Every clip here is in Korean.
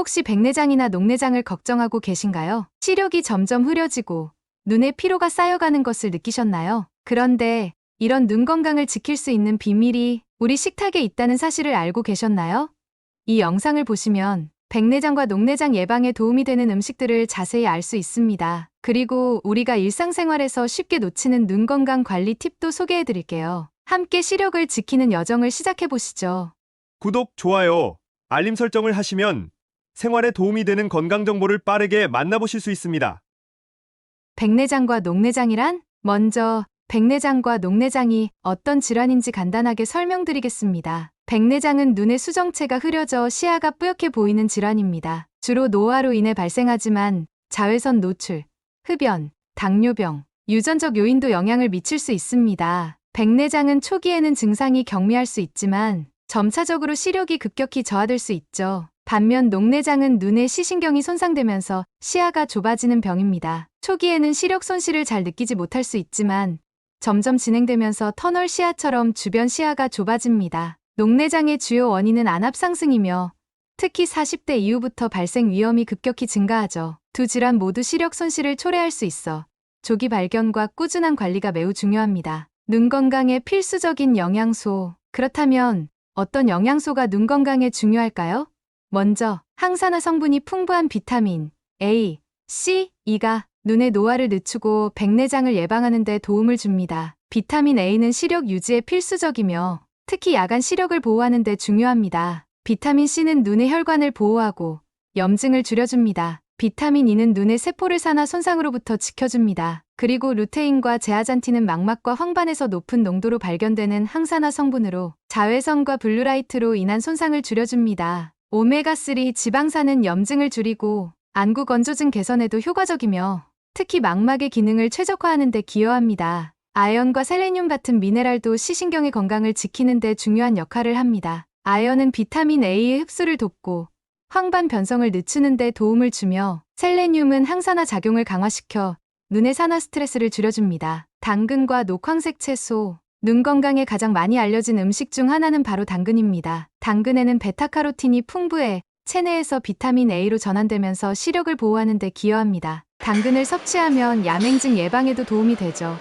혹시 백내장이나 녹내장을 걱정하고 계신가요? 시력이 점점 흐려지고 눈에 피로가 쌓여가는 것을 느끼셨나요? 그런데 이런 눈 건강을 지킬 수 있는 비밀이 우리 식탁에 있다는 사실을 알고 계셨나요? 이 영상을 보시면 백내장과 녹내장 예방에 도움이 되는 음식들을 자세히 알 수 있습니다. 그리고 우리가 일상생활에서 쉽게 놓치는 눈 건강 관리 팁도 소개해 드릴게요. 함께 시력을 지키는 여정을 시작해 보시죠. 구독, 좋아요, 알림 설정을 하시면 생활에 도움이 되는 건강 정보를 빠르게 만나보실 수 있습니다. 백내장과 녹내장이란? 먼저 백내장과 녹내장이 어떤 질환인지 간단하게 설명드리겠습니다. 백내장은 눈의 수정체가 흐려져 시야가 뿌옇게 보이는 질환입니다. 주로 노화로 인해 발생하지만 자외선 노출, 흡연, 당뇨병, 유전적 요인도 영향을 미칠 수 있습니다. 백내장은 초기에는 증상이 경미할 수 있지만 점차적으로 시력이 급격히 저하될 수 있죠. 반면 녹내장은 눈의 시신경이 손상되면서 시야가 좁아지는 병입니다. 초기에는 시력 손실을 잘 느끼지 못할 수 있지만 점점 진행되면서 터널 시야처럼 주변 시야가 좁아집니다. 녹내장의 주요 원인은 안압 상승이며 특히 40대 이후부터 발생 위험이 급격히 증가하죠. 두 질환 모두 시력 손실을 초래할 수 있어 조기 발견과 꾸준한 관리가 매우 중요합니다. 눈 건강에 필수적인 영양소. 그렇다면 어떤 영양소가 눈 건강에 중요할까요? 먼저 항산화 성분이 풍부한 비타민 A, C, E가 눈의 노화를 늦추고 백내장을 예방하는 데 도움을 줍니다. 비타민 A는 시력 유지에 필수적이며 특히 야간 시력을 보호하는 데 중요합니다. 비타민 C는 눈의 혈관을 보호하고 염증을 줄여줍니다. 비타민 E는 눈의 세포를 산화 손상으로부터 지켜줍니다. 그리고 루테인과 제아잔틴은 망막과 황반에서 높은 농도로 발견되는 항산화 성분으로 자외선과 블루라이트로 인한 손상을 줄여줍니다. 오메가3 지방산은 염증을 줄이고 안구 건조증 개선에도 효과적이며 특히 망막의 기능을 최적화하는 데 기여합니다. 아연과 셀레늄 같은 미네랄도 시신경의 건강을 지키는 데 중요한 역할을 합니다. 아연은 비타민 A의 흡수를 돕고 황반 변성을 늦추는 데 도움을 주며 셀레늄은 항산화 작용을 강화시켜 눈의 산화 스트레스를 줄여줍니다. 당근과 녹황색 채소. 눈 건강에 가장 많이 알려진 음식 중 하나는 바로 당근입니다. 당근에는 베타카로틴이 풍부해 체내에서 비타민 A로 전환되면서 시력을 보호하는 데 기여합니다. 당근을 섭취하면 야맹증 예방에도 도움이 되죠.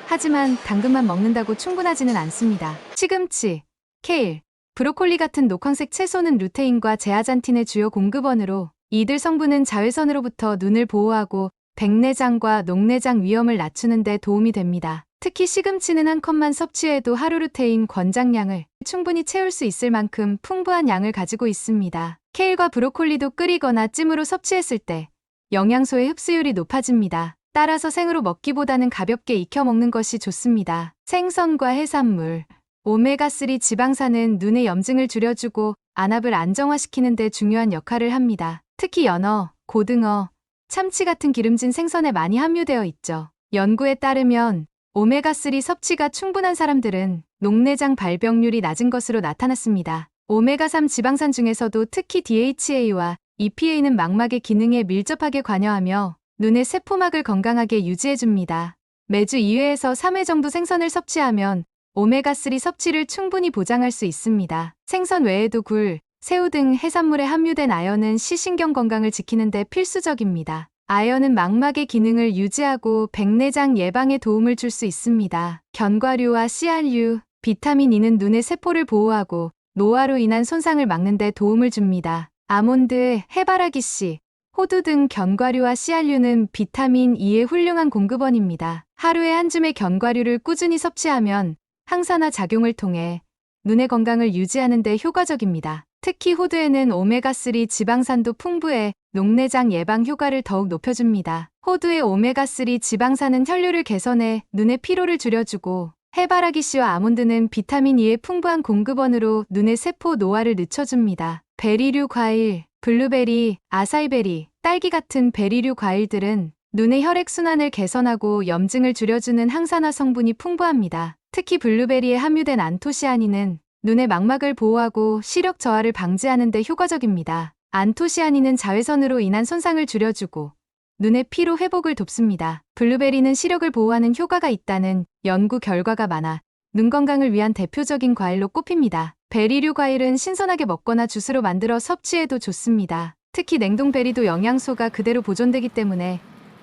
하지만 당근만 먹는다고 충분하지는 않습니다. 시금치, 케일, 브로콜리 같은 녹황색 채소는 루테인과 제아잔틴의 주요 공급원으로 이들 성분은 자외선으로부터 눈을 보호하고 백내장과 녹내장 위험을 낮추는 데 도움이 됩니다. 특히 시금치는 한 컵만 섭취해도 하루 루테인 권장량을 충분히 채울 수 있을 만큼 풍부한 양을 가지고 있습니다. 케일과 브로콜리도 끓이거나 찜으로 섭취했을 때 영양소의 흡수율이 높아집니다. 따라서 생으로 먹기보다는 가볍게 익혀 먹는 것이 좋습니다. 생선과 해산물, 오메가3 지방산은 눈의 염증을 줄여주고 안압을 안정화시키는 데 중요한 역할을 합니다. 특히 연어, 고등어, 참치 같은 기름진 생선에 많이 함유되어 있죠. 연구에 따르면 오메가3 섭취가 충분한 사람들은 녹내장 발병률이 낮은 것으로 나타났습니다. 오메가3 지방산 중에서도 특히 DHA와 EPA는 망막의 기능에 밀접하게 관여하며 눈의 세포막을 건강하게 유지해줍니다. 매주 2회에서 3회 정도 생선을 섭취하면 오메가3 섭취를 충분히 보장할 수 있습니다. 생선 외에도 굴, 새우 등 해산물에 함유된 아연은 시신경 건강을 지키는 데 필수적입니다. 아연은 망막의 기능을 유지하고 백내장 예방에 도움을 줄 수 있습니다. 견과류와 씨알류, 비타민 E는 눈의 세포를 보호하고 노화로 인한 손상을 막는 데 도움을 줍니다. 아몬드, 해바라기 씨, 호두 등 견과류와 씨알류는 비타민 E의 훌륭한 공급원입니다. 하루에 한 줌의 견과류를 꾸준히 섭취하면 항산화 작용을 통해 눈의 건강을 유지하는 데 효과적입니다. 특히 호두에는 오메가3 지방산도 풍부해 녹내장 예방 효과를 더욱 높여줍니다. 호두의 오메가3 지방산은 혈류를 개선해 눈의 피로를 줄여주고 해바라기 씨와 아몬드는 비타민 E의 풍부한 공급원으로 눈의 세포 노화를 늦춰줍니다. 베리류 과일, 블루베리, 아사이베리, 딸기 같은 베리류 과일들은 눈의 혈액순환을 개선하고 염증을 줄여주는 항산화 성분이 풍부합니다. 특히 블루베리에 함유된 안토시아닌은 눈의 망막을 보호하고 시력 저하를 방지하는 데 효과적입니다. 안토시아닌은 자외선으로 인한 손상을 줄여주고 눈의 피로 회복을 돕습니다. 블루베리는 시력을 보호하는 효과가 있다는 연구 결과가 많아 눈 건강을 위한 대표적인 과일로 꼽힙니다. 베리류 과일은 신선하게 먹거나 주스로 만들어 섭취해도 좋습니다. 특히 냉동베리도 영양소가 그대로 보존되기 때문에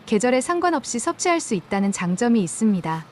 계절에 상관없이 섭취할 수 있다는 장점이 있습니다.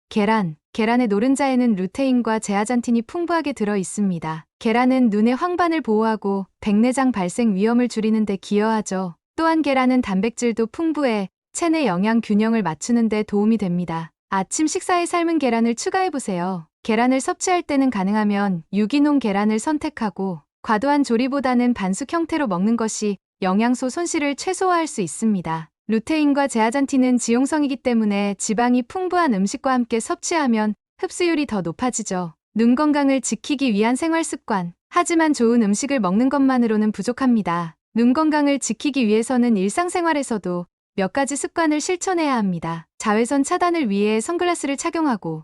계란의 노른자에는 루테인과 제아잔틴이 풍부하게 들어 있습니다. 계란은 눈의 황반을 보호하고 백내장 발생 위험을 줄이는 데 기여하죠. 또한 계란은 단백질도 풍부해 체내 영양 균형을 맞추는 데 도움이 됩니다. 아침 식사에 삶은 계란을 추가해보세요. 계란을 섭취할 때는 가능하면 유기농 계란을 선택하고 과도한 조리보다는 반숙 형태로 먹는 것이 영양소 손실을 최소화할 수 있습니다. 루테인과 제아잔틴은 지용성이기 때문에 지방이 풍부한 음식과 함께 섭취하면 흡수율이 더 높아지죠. 눈 건강을 지키기 위한 생활 습관. 하지만 좋은 음식을 먹는 것만으로는 부족합니다. 눈 건강을 지키기 위해서는 일상생활에서도 몇 가지 습관을 실천해야 합니다. 자외선 차단을 위해 선글라스를 착용하고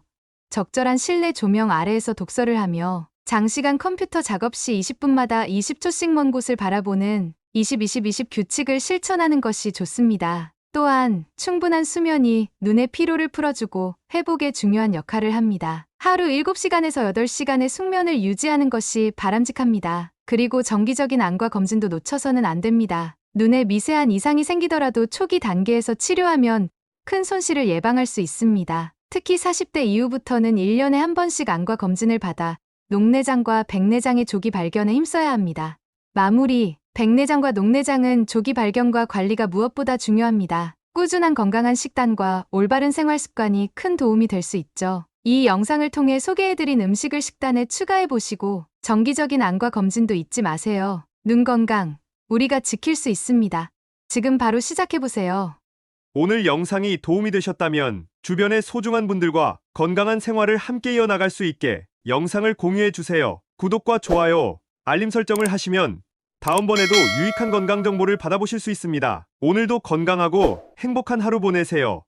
적절한 실내 조명 아래에서 독서를 하며 장시간 컴퓨터 작업 시 20분마다 20초씩 먼 곳을 바라보는 20-20-20 규칙을 실천하는 것이 좋습니다. 또한 충분한 수면이 눈의 피로를 풀어주고 회복에 중요한 역할을 합니다. 하루 7시간에서 8시간의 숙면을 유지하는 것이 바람직합니다. 그리고 정기적인 안과 검진도 놓쳐서는 안 됩니다. 눈에 미세한 이상이 생기더라도 초기 단계에서 치료하면 큰 손실을 예방할 수 있습니다. 특히 40대 이후부터는 1년에 한 번씩 안과 검진을 받아 녹내장과 백내장의 조기 발견에 힘써야 합니다. 마무리. 백내장과 녹내장은 조기 발견과 관리가 무엇보다 중요합니다. 꾸준한 건강한 식단과 올바른 생활 습관이 큰 도움이 될 수 있죠. 이 영상을 통해 소개해드린 음식을 식단에 추가해보시고 정기적인 안과 검진도 잊지 마세요. 눈 건강, 우리가 지킬 수 있습니다. 지금 바로 시작해보세요. 오늘 영상이 도움이 되셨다면 주변의 소중한 분들과 건강한 생활을 함께 이어나갈 수 있게 영상을 공유해 주세요. 구독과 좋아요, 알림 설정을 하시면 다음번에도 유익한 건강 정보를 받아보실 수 있습니다. 오늘도 건강하고 행복한 하루 보내세요.